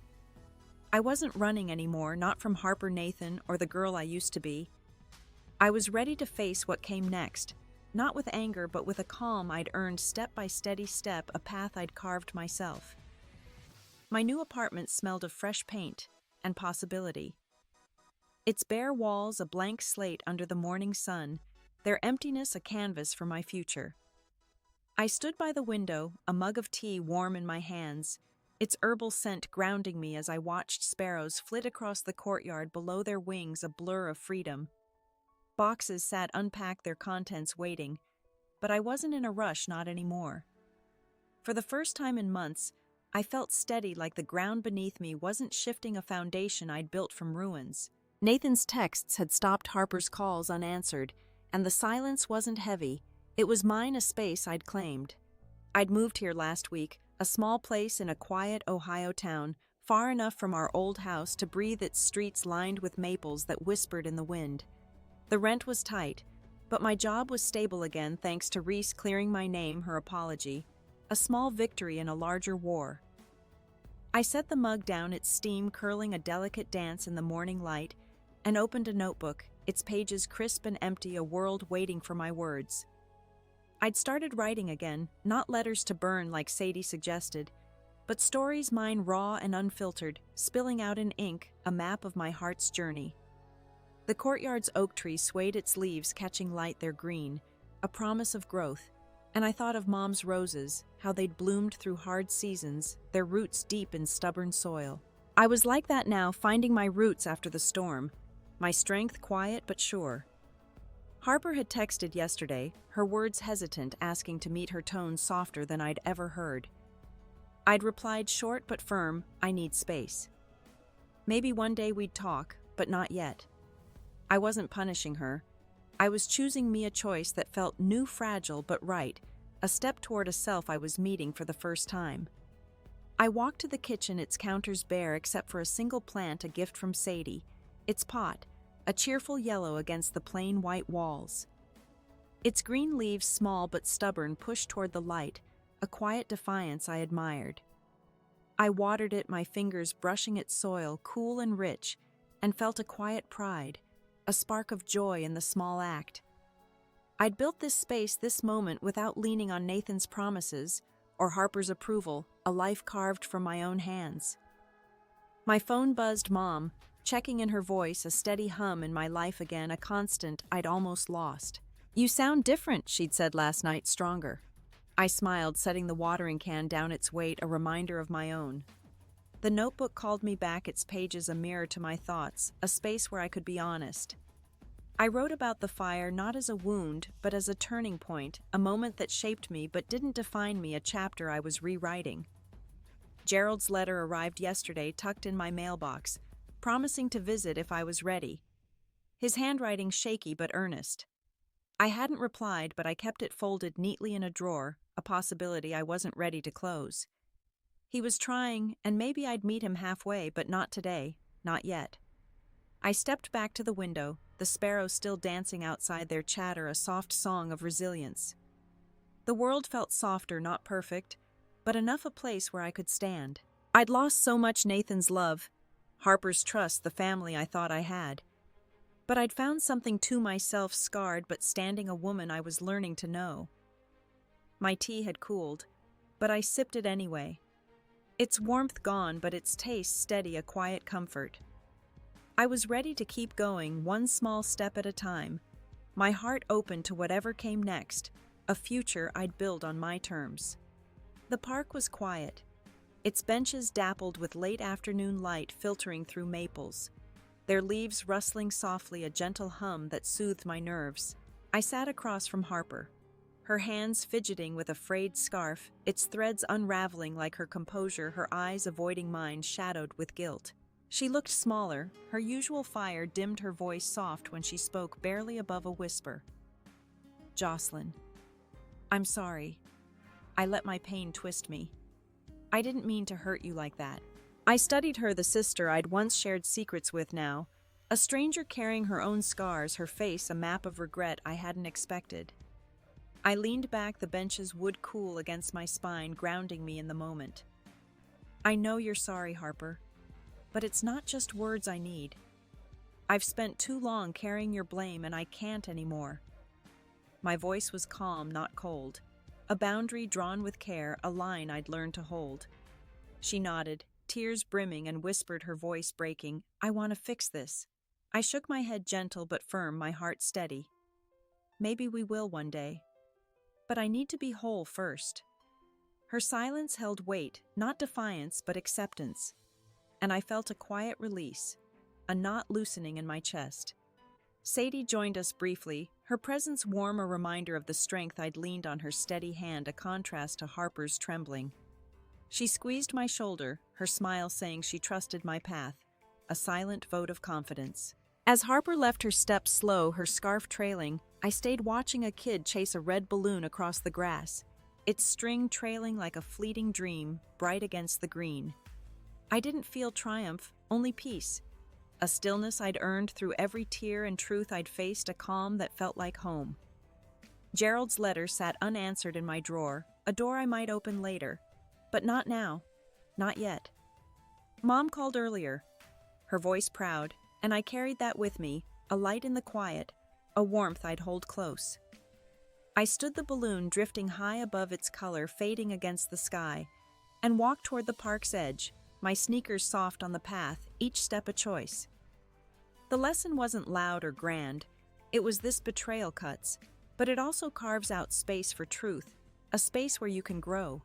I wasn't running anymore, not from Harper, Nathan, or the girl I used to be. I was ready to face what came next, not with anger but with a calm I'd earned step by steady step, a path I'd carved myself. My new apartment smelled of fresh paint and possibility. Its bare walls a blank slate under the morning sun, their emptiness a canvas for my future. I stood by the window, a mug of tea warm in my hands, its herbal scent grounding me as I watched sparrows flit across the courtyard, below their wings a blur of freedom. Boxes sat unpacked, their contents waiting, but I wasn't in a rush, not anymore. For the first time in months, I felt steady, like the ground beneath me wasn't shifting a foundation I'd built from ruins. Nathan's texts had stopped Harper's calls unanswered, and the silence wasn't heavy. It was mine, a space I'd claimed. I'd moved here last week, a small place in a quiet Ohio town, far enough from our old house to breathe its streets lined with maples that whispered in the wind. The rent was tight, but my job was stable again thanks to Reese clearing my name, her apology, a small victory in a larger war. I set the mug down, its steam curling a delicate dance in the morning light, and opened a notebook, its pages crisp and empty, a world waiting for my words. I'd started writing again, not letters to burn like Sadie suggested, but stories mine, raw and unfiltered, spilling out in ink, a map of my heart's journey. The courtyard's oak tree swayed, its leaves catching light, their green, a promise of growth, and I thought of Mom's roses, how they'd bloomed through hard seasons, their roots deep in stubborn soil. I was like that now, finding my roots after the storm, my strength quiet but sure. Harper had texted yesterday, her words hesitant, asking to meet, her tone softer than I'd ever heard. I'd replied short but firm, I need space. Maybe one day we'd talk, but not yet. I wasn't punishing her. I was choosing me, a choice that felt new, fragile, but right, a step toward a self I was meeting for the first time. I walked to the kitchen, its counters bare except for a single plant, a gift from Sadie, its pot, a cheerful yellow against the plain white walls. Its green leaves, small but stubborn, pushed toward the light, a quiet defiance I admired. I watered it, my fingers brushing its soil, cool and rich, and felt a quiet pride, a spark of joy in the small act. I'd built this space, this moment, without leaning on Nathan's promises or Harper's approval, a life carved from my own hands. My phone buzzed. Mom, checking in, her voice a steady hum in my life again, a constant I'd almost lost. You sound different, she'd said last night, stronger. I smiled, setting the watering can down, its weight a reminder of my own. The notebook called me back, its pages a mirror to my thoughts, a space where I could be honest. I wrote about the fire not as a wound, but as a turning point, a moment that shaped me but didn't define me, a chapter I was rewriting. Gerald's letter arrived yesterday, tucked in my mailbox, promising to visit if I was ready. His handwriting shaky but earnest. I hadn't replied, but I kept it folded neatly in a drawer, a possibility I wasn't ready to close. He was trying, and maybe I'd meet him halfway, but not today, not yet. I stepped back to the window, the sparrows still dancing outside, their chatter a soft song of resilience. The world felt softer, not perfect, but enough a place where I could stand. I'd lost so much: Nathan's love, Harper's trust, the family I thought I had. But I'd found something to myself, scarred but standing, a woman I was learning to know. My tea had cooled, but I sipped it anyway. Its warmth gone, but its taste steady, a quiet comfort. I was ready to keep going, one small step at a time, my heart open to whatever came next, a future I'd build on my terms. The park was quiet. Its benches dappled with late afternoon light filtering through maples, their leaves rustling softly, a gentle hum that soothed my nerves. I sat across from Harper, her hands fidgeting with a frayed scarf, its threads unraveling like her composure, her eyes avoiding mine, shadowed with guilt. She looked smaller, her usual fire dimmed, her voice soft when she spoke, barely above a whisper. Jocelyn, I'm sorry. I let my pain twist me. I didn't mean to hurt you like that. I studied her, the sister I'd once shared secrets with, now a stranger carrying her own scars, her face a map of regret I hadn't expected. I leaned back, the bench's wood cool against my spine, grounding me in the moment. I know you're sorry, Harper, but it's not just words I need. I've spent too long carrying your blame, and I can't anymore. My voice was calm, not cold, a boundary drawn with care, a line I'd learned to hold. She nodded, tears brimming, and whispered, her voice breaking, I want to fix this. I shook my head, gentle but firm, my heart steady. Maybe we will one day. But I need to be whole first. Her silence held weight, not defiance, but acceptance. And I felt a quiet release, a knot loosening in my chest. Sadie joined us briefly, her presence warm, a reminder of the strength I'd leaned on, her steady hand, a contrast to Harper's trembling. She squeezed my shoulder, her smile saying she trusted my path, a silent vote of confidence. As Harper left her steps slow, her scarf trailing, I stayed watching a kid chase a red balloon across the grass, its string trailing like a fleeting dream, bright against the green. I didn't feel triumph, only peace. A stillness I'd earned through every tear and truth I'd faced, a calm that felt like home. Gerald's letter sat unanswered in my drawer, a door I might open later. But not now. Not yet. Mom called earlier, her voice proud, and I carried that with me, a light in the quiet, a warmth I'd hold close. I stood the balloon drifting high above its color fading against the sky, and walked toward the park's edge, my sneakers soft on the path, each step a choice. The lesson wasn't loud or grand, it was this betrayal cuts, but it also carves out space for truth, a space where you can grow.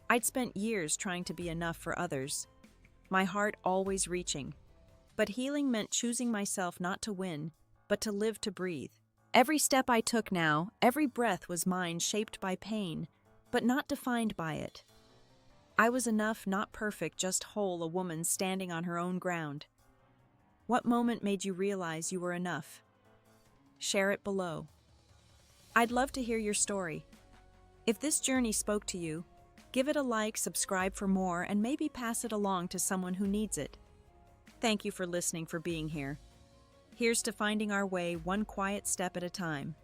I'd spent years trying to be enough for others, my heart always reaching. But healing meant choosing myself not to win, but to live to breathe. Every step I took now, every breath was mine, shaped by pain, but not defined by it. I was enough, not perfect, just whole, a woman standing on her own ground. What moment made you realize you were enough? Share it below. I'd love to hear your story. If this journey spoke to you, give it a like, subscribe for more, and maybe pass it along to someone who needs it. Thank you for listening, for being here. Here's to finding our way one quiet step at a time.